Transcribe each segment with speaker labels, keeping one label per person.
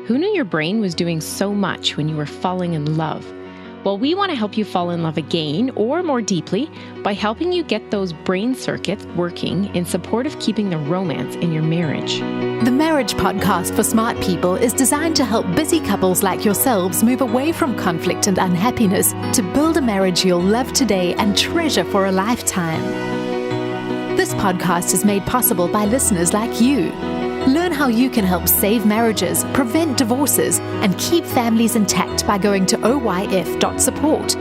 Speaker 1: Who knew your brain was doing so much when you were falling in love? Well, we want to help you fall in love again or more deeply by helping you get those brain circuits working in support of keeping the romance in your marriage.
Speaker 2: The Marriage Podcast for Smart People is designed to help busy couples like yourselves move away from conflict and unhappiness to build a marriage you'll love today and treasure for a lifetime. This podcast is made possible by listeners like you. Learn how you can help save marriages, prevent divorces, and keep families intact by going to oyf.support.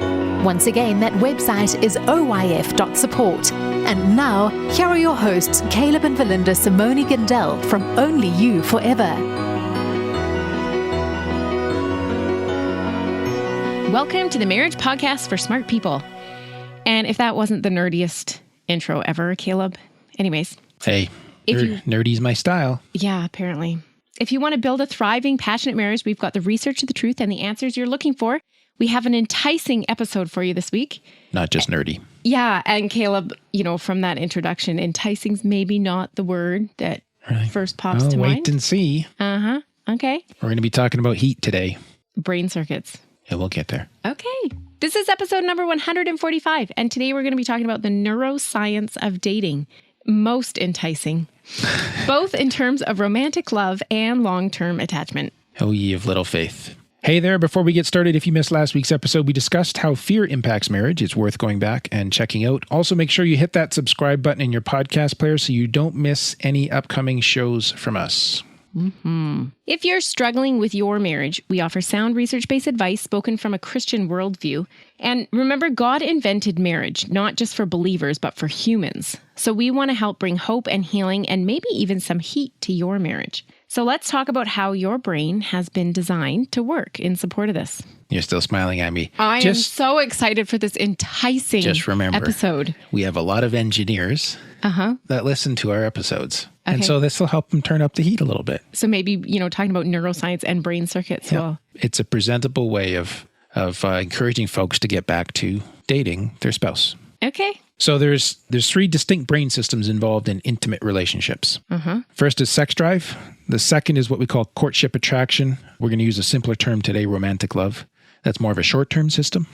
Speaker 2: Once again, that website is oyf.support. And now, here are your hosts, Caleb and Valinda Simone Gandel from Only You Forever.
Speaker 1: Welcome to the Marriage Podcast for Smart People. And if that wasn't the nerdiest intro ever, Caleb, anyways.
Speaker 3: Hey. Nerdy's my style.
Speaker 1: Yeah, apparently. If you want to build a thriving, passionate marriage, we've got the research of the truth and the answers you're looking for. We have an enticing episode for you this week.
Speaker 3: Not just nerdy.
Speaker 1: Yeah, and Caleb, from that introduction, enticing's maybe not the word that first pops to mind.
Speaker 3: Wait and see.
Speaker 1: Uh-huh. Okay.
Speaker 3: We're going to be talking about heat today.
Speaker 1: Brain circuits.
Speaker 3: Yeah, we'll get there.
Speaker 1: Okay. This is episode number 145, and today we're going to be talking about the neuroscience of dating. Most enticing, both in terms of romantic love and long-term attachment.
Speaker 3: Oh, ye of little faith. Hey there, before we get started, if you missed last week's episode, we discussed how fear impacts marriage. It's worth going back and checking out. Also, make sure you hit that subscribe button in your podcast player so you don't miss any upcoming shows from us.
Speaker 1: Mm-hmm. If you're struggling with your marriage, we offer sound research-based advice spoken from a Christian worldview. And remember, God invented marriage, not just for believers, but for humans. So we want to help bring hope and healing and maybe even some heat to your marriage. So let's talk about how your brain has been designed to work in support of this.
Speaker 3: You're still smiling at me.
Speaker 1: I am so excited for this enticing
Speaker 3: just remember,
Speaker 1: episode.
Speaker 3: We have a lot of engineers that listen to our episodes. Okay. And so this will help them turn up the heat a little bit.
Speaker 1: So maybe, talking about neuroscience and brain circuits.
Speaker 3: Yeah.
Speaker 1: Well,
Speaker 3: it's a presentable way of encouraging folks to get back to dating their spouse.
Speaker 1: Okay.
Speaker 3: So there's three distinct brain systems involved in intimate relationships. First is sex drive. The second is what we call courtship attraction. We're going to use a simpler term today, romantic love. That's more of a short-term system.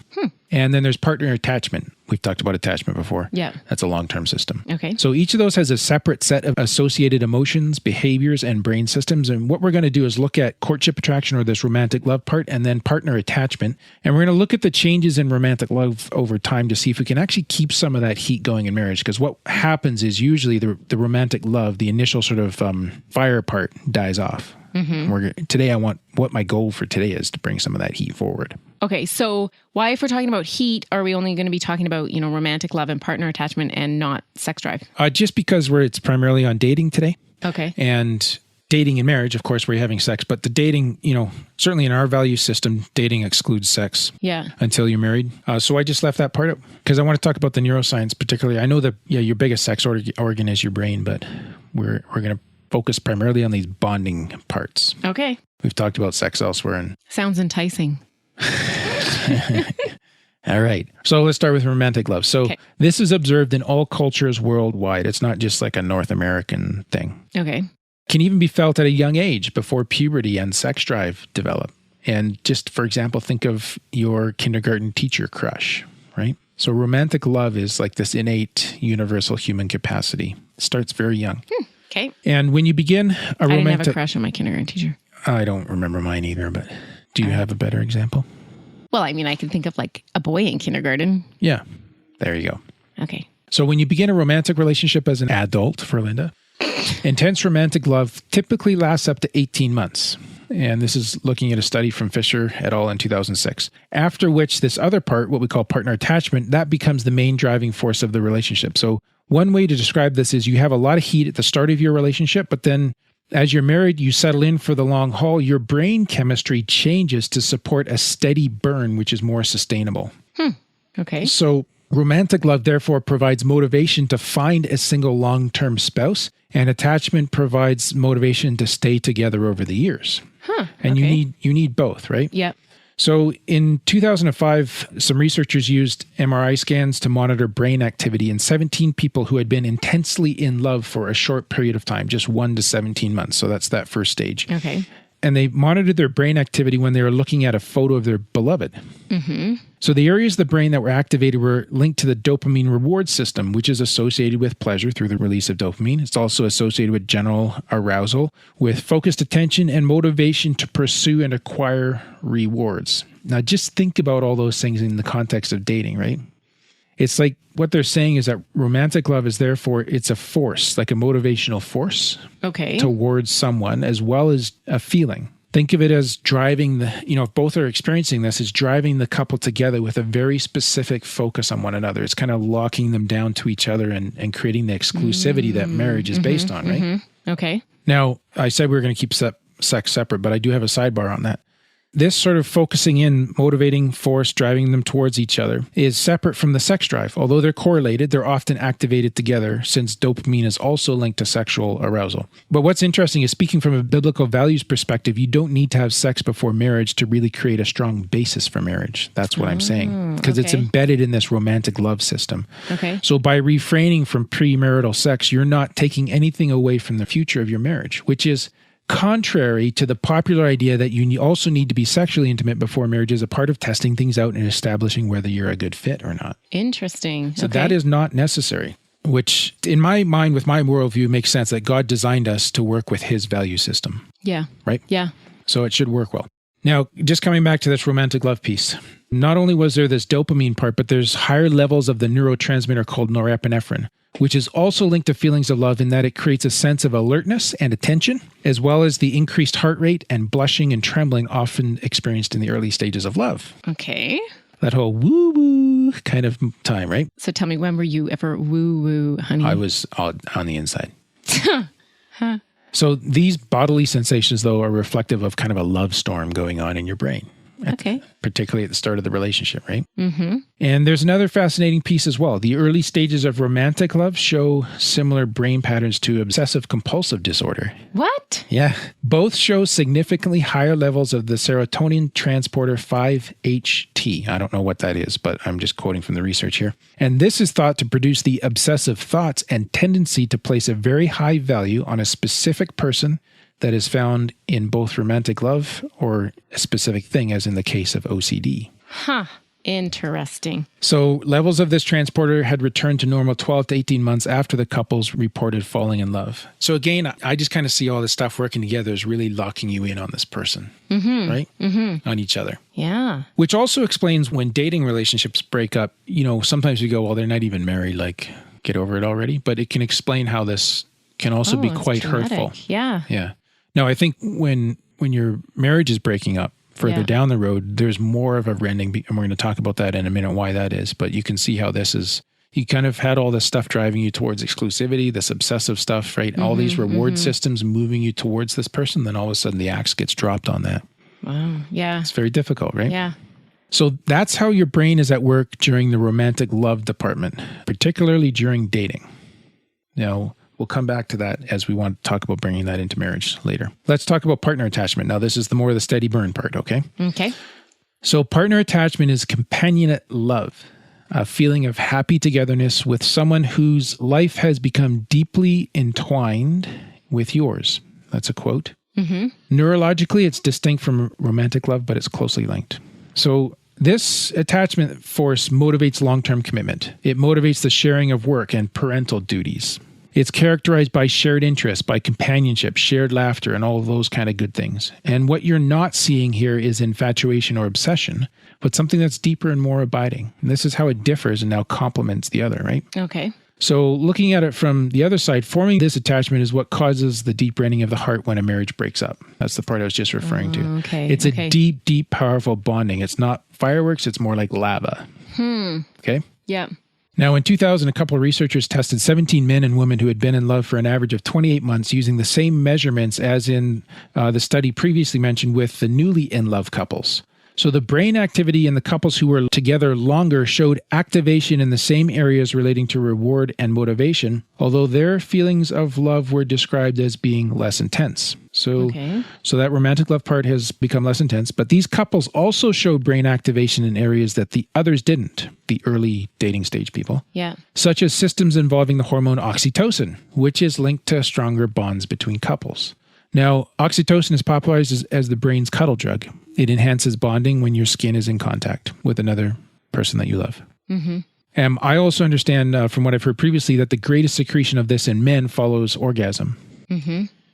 Speaker 3: And then there's partner attachment. We've talked about attachment before.
Speaker 1: Yeah.
Speaker 3: That's a long-term system.
Speaker 1: Okay.
Speaker 3: So each of those has a separate set of associated emotions, behaviors, and brain systems. And what we're going to do is look at courtship attraction, or this romantic love part, and then partner attachment. And we're going to look at the changes in romantic love over time to see if we can actually keep some of that heat going in marriage. Because what happens is usually the romantic love, the initial sort of fire part dies off. Today, what my goal for today is to bring some of that heat forward.
Speaker 1: Okay, so why, if we're talking about heat, are we only going to be talking about, romantic love and partner attachment and not sex drive?
Speaker 3: Just because it's primarily on dating today.
Speaker 1: Okay.
Speaker 3: And dating in marriage, of course, where you're having sex. But the dating, certainly in our value system, dating excludes sex.
Speaker 1: Yeah.
Speaker 3: Until you're married. So I just left that part out because I want to talk about the neuroscience particularly. I know that, your biggest sex organ is your brain, but we're going to focus primarily on these bonding parts.
Speaker 1: Okay.
Speaker 3: We've talked about sex elsewhere. And
Speaker 1: sounds enticing.
Speaker 3: All right. So let's start with romantic love. So This is observed in all cultures worldwide. It's not just like a North American thing.
Speaker 1: Okay.
Speaker 3: Can even be felt at a young age before puberty and sex drive develop. And just, for example, think of your kindergarten teacher crush, right? So romantic love is like this innate universal human capacity. It starts very young.
Speaker 1: Okay.
Speaker 3: And when you begin
Speaker 1: I didn't have a crush on my kindergarten teacher.
Speaker 3: I don't remember mine either, but do you have a better example?
Speaker 1: Well, I can think of like a boy in kindergarten.
Speaker 3: Yeah. There you go.
Speaker 1: Okay.
Speaker 3: So when you begin a romantic relationship as an adult, for Linda, intense romantic love typically lasts up to 18 months. And this is looking at a study from Fisher et al. In 2006. After which this other part, what we call partner attachment, that becomes the main driving force of the relationship. So one way to describe this is you have a lot of heat at the start of your relationship, but then as you're married, you settle in for the long haul, your brain chemistry changes to support a steady burn, which is more sustainable.
Speaker 1: Okay.
Speaker 3: So romantic love, therefore, provides motivation to find a single long-term spouse, and attachment provides motivation to stay together over the years. And you need both, right?
Speaker 1: Yep.
Speaker 3: So in 2005, some researchers used MRI scans to monitor brain activity in 17 people who had been intensely in love for a short period of time, just 1 to 17 months. So that's that first stage.
Speaker 1: Okay.
Speaker 3: and they monitored their brain activity when they were looking at a photo of their beloved. So the areas of the brain that were activated were linked to the dopamine reward system, which is associated with pleasure through the release of dopamine. It's also associated with general arousal, with focused attention and motivation to pursue and acquire rewards. Now, just think about all those things in the context of dating, right? It's like what they're saying is that romantic love is therefore, it's a force, like a motivational force towards someone, as well as a feeling. Think of it as driving if both are experiencing this, is driving the couple together with a very specific focus on one another. It's kind of locking them down to each other and creating the exclusivity that marriage is based on, right?
Speaker 1: Okay.
Speaker 3: Now, I said we were going to keep sex separate, but I do have a sidebar on that. This sort of focusing in, motivating force, driving them towards each other is separate from the sex drive. Although they're correlated, they're often activated together since dopamine is also linked to sexual arousal. But what's interesting is, speaking from a biblical values perspective, you don't need to have sex before marriage to really create a strong basis for marriage. That's what I'm saying. Because it's embedded in this romantic love system. Okay. So by refraining from premarital sex, you're not taking anything away from the future of your marriage, which is contrary to the popular idea that you also need to be sexually intimate before marriage as a part of testing things out and establishing whether you're a good fit or not.
Speaker 1: Interesting.
Speaker 3: So that is not necessary, which in my mind, with my worldview, makes sense that God designed us to work with his value system.
Speaker 1: Yeah.
Speaker 3: Right?
Speaker 1: Yeah.
Speaker 3: So it should work well. Now, just coming back to this romantic love piece, not only was there this dopamine part, but there's higher levels of the neurotransmitter called norepinephrine, which is also linked to feelings of love in that it creates a sense of alertness and attention, as well as the increased heart rate and blushing and trembling often experienced in the early stages of love.
Speaker 1: Okay.
Speaker 3: That whole woo-woo kind of time, right?
Speaker 1: So tell me, when were you ever woo-woo, honey?
Speaker 3: I was on the inside. So these bodily sensations, though, are reflective of kind of a love storm going on in your brain. Particularly at the start of the relationship, right? Mm-hmm. And there's another fascinating piece as well. The early stages of romantic love show similar brain patterns to obsessive compulsive disorder.
Speaker 1: What?
Speaker 3: Yeah. Both show significantly higher levels of the serotonin transporter 5-HT. I don't know what that is, but I'm just quoting from the research here. And this is thought to produce the obsessive thoughts and tendency to place a very high value on a specific person that is found in both romantic love or a specific thing, as in the case of OCD.
Speaker 1: Huh. Interesting.
Speaker 3: So levels of this transporter had returned to normal 12 to 18 months after the couples reported falling in love. So again, I just kind of see all this stuff working together as really locking you in on this person, right? Mm-hmm. On each other.
Speaker 1: Yeah.
Speaker 3: Which also explains when dating relationships break up, sometimes we go, well, they're not even married, like, get over it already. But it can explain how this can also be quite hurtful.
Speaker 1: Yeah.
Speaker 3: Yeah. No, I think when your marriage is breaking up further down the road, there's more of a rending, and we're going to talk about that in a minute, why that is. But you can see how this is, you kind of had all this stuff driving you towards exclusivity, this obsessive stuff, right? All these reward systems moving you towards this person, then all of a sudden the axe gets dropped on that.
Speaker 1: Wow. Yeah.
Speaker 3: It's very difficult, right?
Speaker 1: Yeah.
Speaker 3: So that's how your brain is at work during the romantic love department, particularly during dating. Now, we'll come back to that as we want to talk about bringing that into marriage later. Let's talk about partner attachment. Now, this is the more the steady burn part, okay?
Speaker 1: Okay.
Speaker 3: So partner attachment is companionate love, a feeling of happy togetherness with someone whose life has become deeply entwined with yours. That's a quote. Mm-hmm. Neurologically, it's distinct from romantic love, but it's closely linked. So this attachment force motivates long-term commitment. It motivates the sharing of work and parental duties. It's characterized by shared interests, by companionship, shared laughter, and all of those kind of good things. And what you're not seeing here is infatuation or obsession, but something that's deeper and more abiding. And this is how it differs and now complements the other, right?
Speaker 1: Okay.
Speaker 3: So looking at it from the other side, forming this attachment is what causes the deep rending of the heart when a marriage breaks up. That's the part I was just referring to.
Speaker 1: Okay.
Speaker 3: It's a deep, deep, powerful bonding. It's not fireworks. It's more like lava. Okay?
Speaker 1: Yeah.
Speaker 3: Now, in 2000, a couple of researchers tested 17 men and women who had been in love for an average of 28 months using the same measurements as in the study previously mentioned with the newly in love couples. So the brain activity in the couples who were together longer showed activation in the same areas relating to reward and motivation, although their feelings of love were described as being less intense. So that romantic love part has become less intense, but these couples also showed brain activation in areas that the others didn't, the early dating stage people.
Speaker 1: Yeah.
Speaker 3: Such as systems involving the hormone oxytocin, which is linked to stronger bonds between couples. Now, oxytocin is popularized as the brain's cuddle drug. It enhances bonding when your skin is in contact with another person that you love. I also understand from what I've heard previously that the greatest secretion of this in men follows orgasm.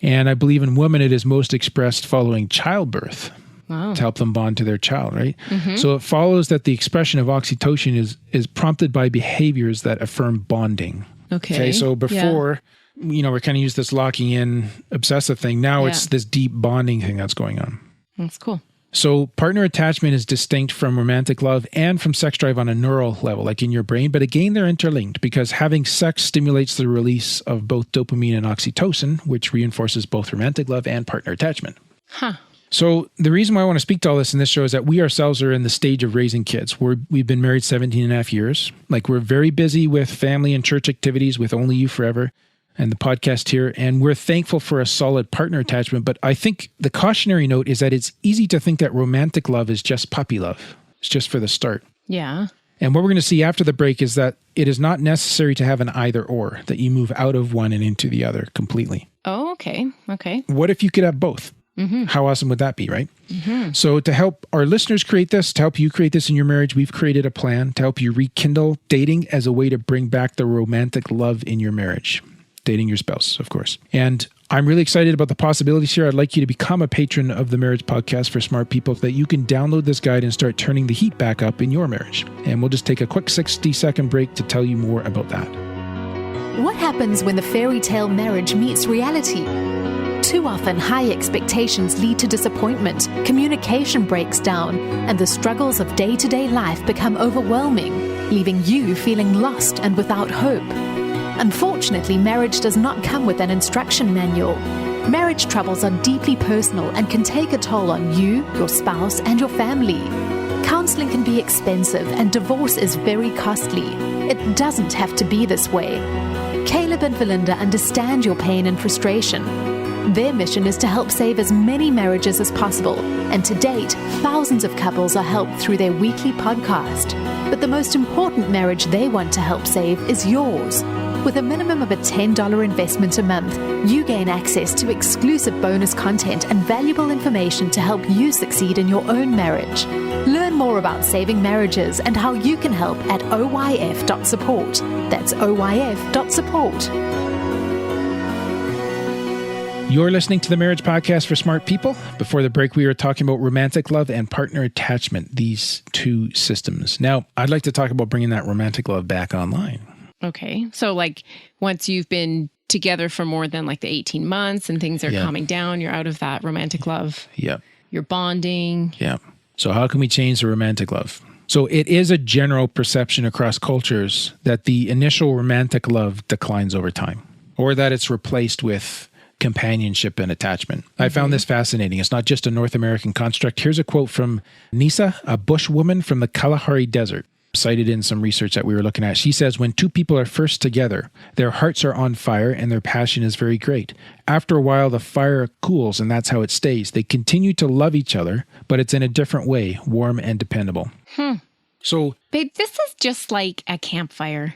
Speaker 3: And I believe in women it is most expressed following childbirth to help them bond to their child, right? So it follows that the expression of oxytocin is prompted by behaviors that affirm bonding. Okay, so before, we're kind of used this locking in obsessive thing. Now it's this deep bonding thing that's going on.
Speaker 1: That's cool.
Speaker 3: So partner attachment is distinct from romantic love and from sex drive on a neural level, like in your brain. But again, they're interlinked because having sex stimulates the release of both dopamine and oxytocin, which reinforces both romantic love and partner attachment. So the reason why I want to speak to all this in this show is that we ourselves are in the stage of raising kids. We've been married 17 and a half years. Like, we're very busy with family and church activities with Only You Forever and the podcast here, and we're thankful for a solid partner attachment. But I think the cautionary note is that it's easy to think that romantic love is just puppy love. It's just for the start.
Speaker 1: Yeah.
Speaker 3: And what we're going to see after the break is that it is not necessary to have an either or, that you move out of one and into the other completely.
Speaker 1: Oh, okay. Okay.
Speaker 3: What if you could have both? How awesome would that be, right? So to help our listeners create this, to help you create this in your marriage, we've created a plan to help you rekindle dating as a way to bring back the romantic love in your marriage. Dating your spouse, of course. And I'm really excited about the possibilities here. I'd like you to become a patron of the Marriage Podcast for Smart People so that you can download this guide and start turning the heat back up in your marriage. And we'll just take a quick 60-second break to tell you more about that.
Speaker 2: What happens when the fairy tale marriage meets reality? Too often, high expectations lead to disappointment, communication breaks down, and the struggles of day-to-day life become overwhelming, leaving you feeling lost and without hope. Unfortunately, marriage does not come with an instruction manual. Marriage troubles are deeply personal and can take a toll on you, your spouse, and your family. Counseling can be expensive and divorce is very costly. It doesn't have to be this way. Caleb and Valinda understand your pain and frustration. Their mission is to help save as many marriages as possible, and to date, thousands of couples are helped through their weekly podcast. But the most important marriage they want to help save is yours. With a minimum of a $10 investment a month, you gain access to exclusive bonus content and valuable information to help you succeed in your own marriage. Learn more about saving marriages and how you can help at oyf.support. That's oyf.support.
Speaker 3: You're listening to the Marriage Podcast for Smart People. Before the break, we were talking about romantic love and partner attachment, these two systems. Now, I'd like to talk about bringing that romantic love back online.
Speaker 1: Okay. So like once you've been together for more than like the 18 months and things are calming down, you're out of that romantic love.
Speaker 3: Yep.
Speaker 1: You're bonding.
Speaker 3: Yeah. So how can we change the romantic love? So it is a general perception across cultures that the initial romantic love declines over time, or that it's replaced with companionship and attachment. I found this fascinating. It's not just a North American construct. Here's a quote from Nisa, a bush woman from the Kalahari Desert, cited in some research that we were looking at. She says, when two people are first together, their hearts are on fire and their passion is very great. After a while, the fire cools and that's how it stays. They continue to love each other, but it's in a different way, warm and dependable. So,
Speaker 1: babe, this is just like a campfire.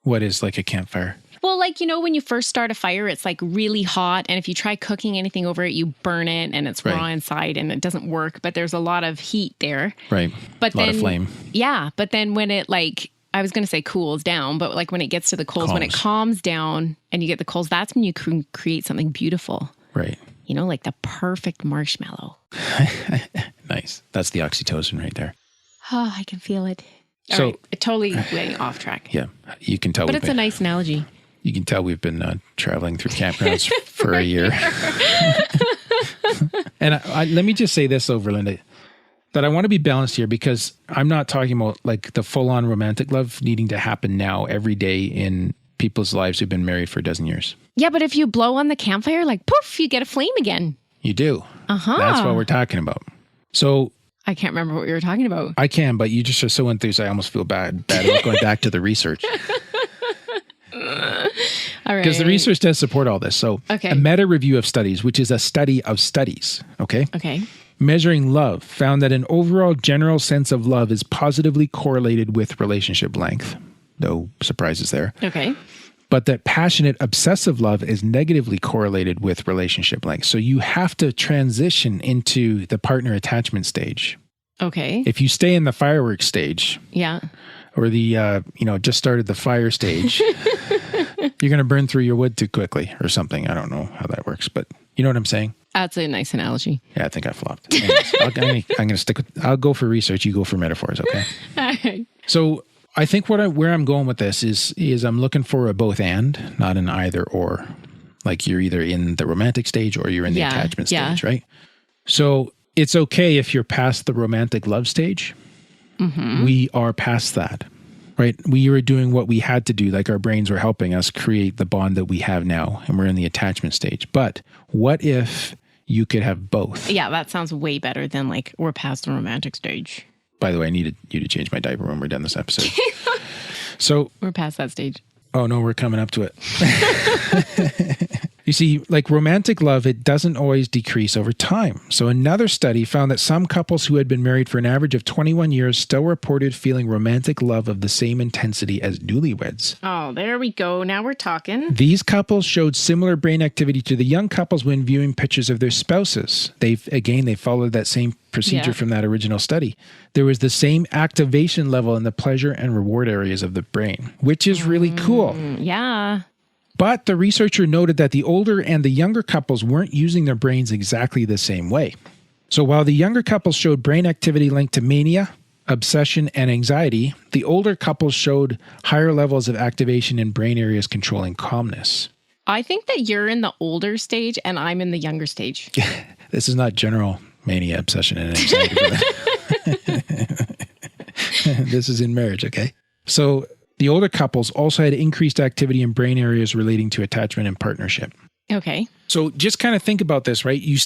Speaker 3: What is like a campfire?
Speaker 1: Well, like, when you first start a fire, it's like really hot. And if you try cooking anything over it, you burn it and it's raw inside and it doesn't work. But there's a lot of heat there.
Speaker 3: Right.
Speaker 1: But
Speaker 3: a lot of flame.
Speaker 1: Yeah. But then when it I was going to say cools down, but like when it gets to the coals, when it calms down and you get the coals, that's when you can create something beautiful.
Speaker 3: Right.
Speaker 1: Like the perfect marshmallow.
Speaker 3: Nice. That's the oxytocin right there.
Speaker 1: Oh, I can feel it.
Speaker 3: So,
Speaker 1: all right, totally getting off track.
Speaker 3: Yeah. You can tell.
Speaker 1: But it's a nice analogy.
Speaker 3: You can tell we've been traveling through campgrounds for a year. And let me just say this over, Linda, that I want to be balanced here because I'm not talking about like the full-on romantic love needing to happen now every day in people's lives who've been married for a dozen years.
Speaker 1: Yeah, but if you blow on the campfire, like poof, you get a flame again.
Speaker 3: You do. That's what we're talking about. So
Speaker 1: I can't remember what we were talking about.
Speaker 3: I can, but you just are so enthused. I almost feel bad about going back to the research.
Speaker 1: All right.
Speaker 3: Because the research does support all this. So a meta review of studies, which is a study of studies, okay? Measuring love found that an overall general sense of love is positively correlated with relationship length. No surprises there.
Speaker 1: Okay.
Speaker 3: but that passionate obsessive love is negatively correlated with relationship length. So you have to transition into the partner attachment stage.
Speaker 1: Okay.
Speaker 3: If you stay in the fireworks stage,
Speaker 1: Yeah.
Speaker 3: or the, just started the fire stage, you're going to burn through your wood too quickly or something. I don't know how that works, but you know what I'm saying?
Speaker 1: That's a nice analogy.
Speaker 3: Yeah, I think I flopped. Anyways, I'm going to stick with, I'll go for research. You go for metaphors. Okay.
Speaker 1: All right.
Speaker 3: So I think where I'm going with this is I'm looking for a both and, not an either or. Like you're either in the romantic stage or you're in the attachment stage, right? So it's okay if you're past the romantic love stage. Mm-hmm. We are past that, right? We were doing what we had to do, like our brains were helping us create the bond that we have now, and we're in the attachment stage. But what if you could have both?
Speaker 1: Yeah, that sounds way better than like we're past the romantic stage.
Speaker 3: By the way, I needed you to change my diaper when we're done this episode. So
Speaker 1: we're past that stage.
Speaker 3: Oh no, we're coming up to it. You see, like romantic love, it doesn't always decrease over time. So another study found that some couples who had been married for an average of 21 years still reported feeling romantic love of the same intensity as newlyweds.
Speaker 1: Oh, there we go. Now we're talking.
Speaker 3: These couples showed similar brain activity to the young couples when viewing pictures of their spouses. They followed that same procedure from that original study. There was the same activation level in the pleasure and reward areas of the brain, which is really cool.
Speaker 1: Yeah.
Speaker 3: But the researcher noted that the older and the younger couples weren't using their brains exactly the same way. So while the younger couples showed brain activity linked to mania, obsession, and anxiety, the older couples showed higher levels of activation in brain areas controlling calmness.
Speaker 1: I think that you're in the older stage and I'm in the younger stage.
Speaker 3: This is not general mania, obsession, and anxiety. This is in marriage, okay? So the older couples also had increased activity in brain areas relating to attachment and partnership.
Speaker 1: Okay.
Speaker 3: So just kind of think about this, right? You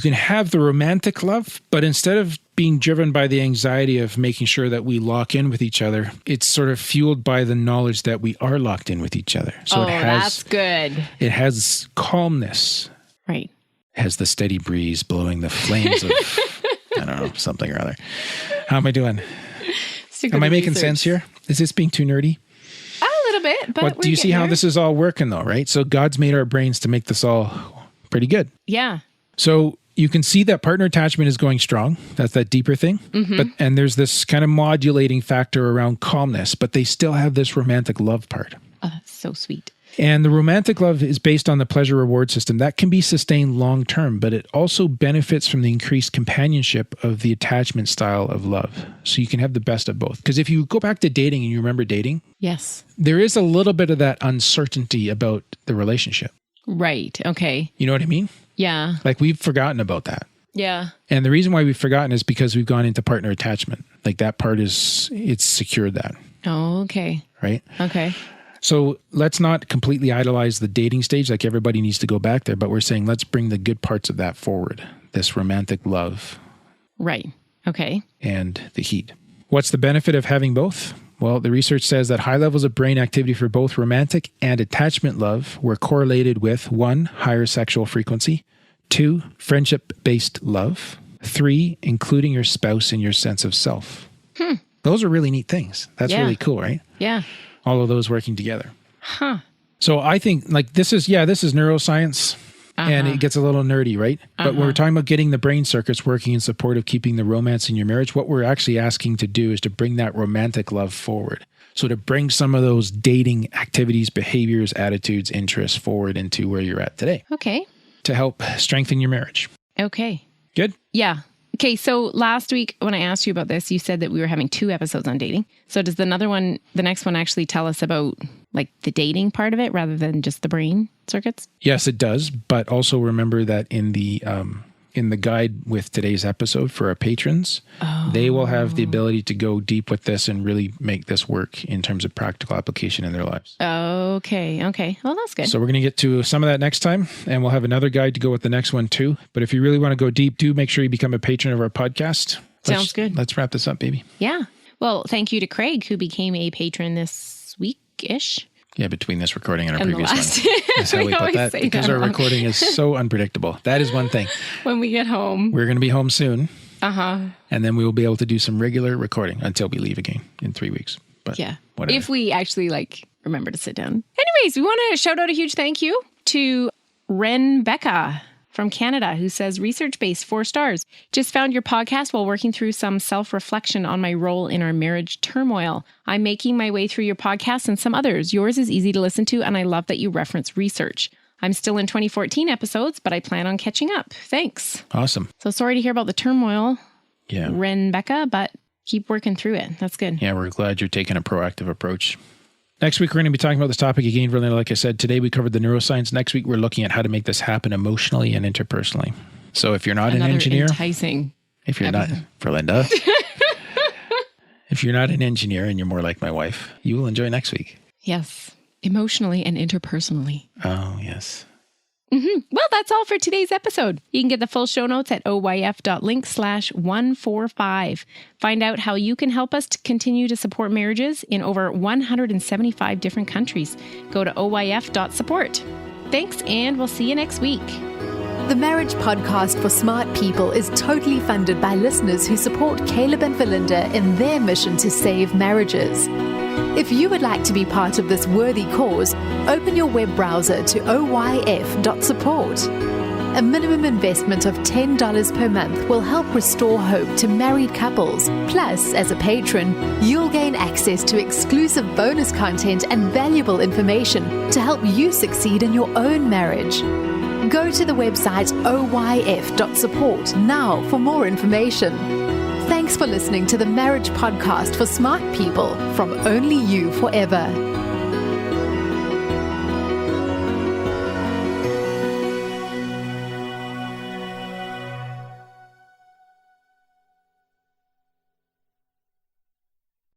Speaker 3: can have the romantic love, but instead of being driven by the anxiety of making sure that we lock in with each other, it's sort of fueled by the knowledge that we are locked in with each other. So
Speaker 1: that's good.
Speaker 3: It has calmness.
Speaker 1: Right.
Speaker 3: It has the steady breeze blowing the flames of, I don't know, something or other. How am I doing? Am I making sense here? Is this being too nerdy?
Speaker 1: A little bit, but
Speaker 3: do you see how this is all working though, right? So God's made our brains to make this all pretty good.
Speaker 1: Yeah.
Speaker 3: So you can see that partner attachment is going strong. That's that deeper thing. Mm-hmm. And there's this kind of modulating factor around calmness, but they still have this romantic love part.
Speaker 1: Oh, that's so sweet.
Speaker 3: And the romantic love is based on the pleasure reward system. That can be sustained long term, but it also benefits from the increased companionship of the attachment style of love. So you can have the best of both. Because if you go back to dating and you remember dating,
Speaker 1: yes,
Speaker 3: there is a little bit of that uncertainty about the relationship.
Speaker 1: Right. Okay.
Speaker 3: You know what I mean?
Speaker 1: Yeah.
Speaker 3: Like we've forgotten about that.
Speaker 1: Yeah.
Speaker 3: And the reason why we've forgotten is because we've gone into partner attachment. Like that part it's secured that.
Speaker 1: Oh, okay.
Speaker 3: Right?
Speaker 1: Okay.
Speaker 3: So let's not completely idolize the dating stage. Like everybody needs to go back there, but we're saying let's bring the good parts of that forward. This romantic love.
Speaker 1: Right. Okay.
Speaker 3: And the heat. What's the benefit of having both? Well, the research says that high levels of brain activity for both romantic and attachment love were correlated with 1, higher sexual frequency, 2, friendship-based love, 3, including your spouse in your sense of self. Those are really neat things. That's really cool, right?
Speaker 1: Yeah.
Speaker 3: All of those working together.
Speaker 1: Huh.
Speaker 3: So I think like this is neuroscience and it gets a little nerdy, right? But when we're talking about getting the brain circuits working in support of keeping the romance in your marriage, what we're actually asking to do is to bring that romantic love forward. So to bring some of those dating activities, behaviors, attitudes, interests forward into where you're at today.
Speaker 1: Okay. To
Speaker 3: help strengthen your marriage.
Speaker 1: Okay.
Speaker 3: Good?
Speaker 1: Yeah. Okay, so last week when I asked you about this, you said that we were having 2 episodes on dating. So does the next one actually tell us about like the dating part of it rather than just the brain circuits?
Speaker 3: Yes, it does. But also remember that in the guide with today's episode for our patrons, they will have the ability to go deep with this and really make this work in terms of practical application in their lives.
Speaker 1: Okay. Well, that's good.
Speaker 3: So we're going to get to some of that next time, and we'll have another guide to go with the next one too. But if you really want to go deep, do make sure you become a patron of our podcast.
Speaker 1: Sounds good.
Speaker 3: Let's wrap this up, baby.
Speaker 1: Yeah. Well, thank you to Craig, who became a patron this week-ish.
Speaker 3: Yeah, between this recording and our previous one. That's how we put that. Because our recording is so unpredictable. That is one thing.
Speaker 1: When we get home.
Speaker 3: We're going to be home soon.
Speaker 1: And
Speaker 3: then we will be able to do some regular recording until we leave again in 3 weeks. But
Speaker 1: yeah.
Speaker 3: Whatever.
Speaker 1: If we actually like remember to sit down. Anyways, we want to shout out a huge thank you to Ren Becca from Canada, who says, research-based, 4 stars. Just found your podcast while working through some self-reflection on my role in our marriage turmoil. I'm making my way through your podcast and some others. Yours is easy to listen to, and I love that you reference research. I'm still in 2014 episodes, but I plan on catching up. Thanks.
Speaker 3: Awesome.
Speaker 1: So sorry to hear about the turmoil,
Speaker 3: Yeah.
Speaker 1: Ren Becca, but keep working through it. That's good.
Speaker 3: Yeah, we're glad you're taking a proactive approach. Next week, we're going to be talking about this topic again. Really, like I said, today we covered the neuroscience. Next week, we're looking at how to make this happen emotionally and interpersonally. So if you're not
Speaker 1: Another
Speaker 3: an engineer,
Speaker 1: enticing
Speaker 3: if you're not, for Linda, if you're not an engineer and you're more like my wife, you will enjoy next week.
Speaker 1: Yes. Emotionally and interpersonally.
Speaker 3: Oh, yes.
Speaker 1: Well, that's all for today's episode. You can get the full show notes at oyf.link/145. Find out how you can help us to continue to support marriages in over 175 different countries. Go to oyf.support. Thanks, and we'll see you next week.
Speaker 2: The Marriage Podcast for Smart People is totally funded by listeners who support Caleb and Valinda in their mission to save marriages. If you would like to be part of this worthy cause, open your web browser to oyf.support. A minimum investment of $10 per month will help restore hope to married couples. Plus, as a patron, you'll gain access to exclusive bonus content and valuable information to help you succeed in your own marriage. Go to the website oyf.support now for more information. Thanks for listening to the Marriage Podcast for Smart People from Only You Forever.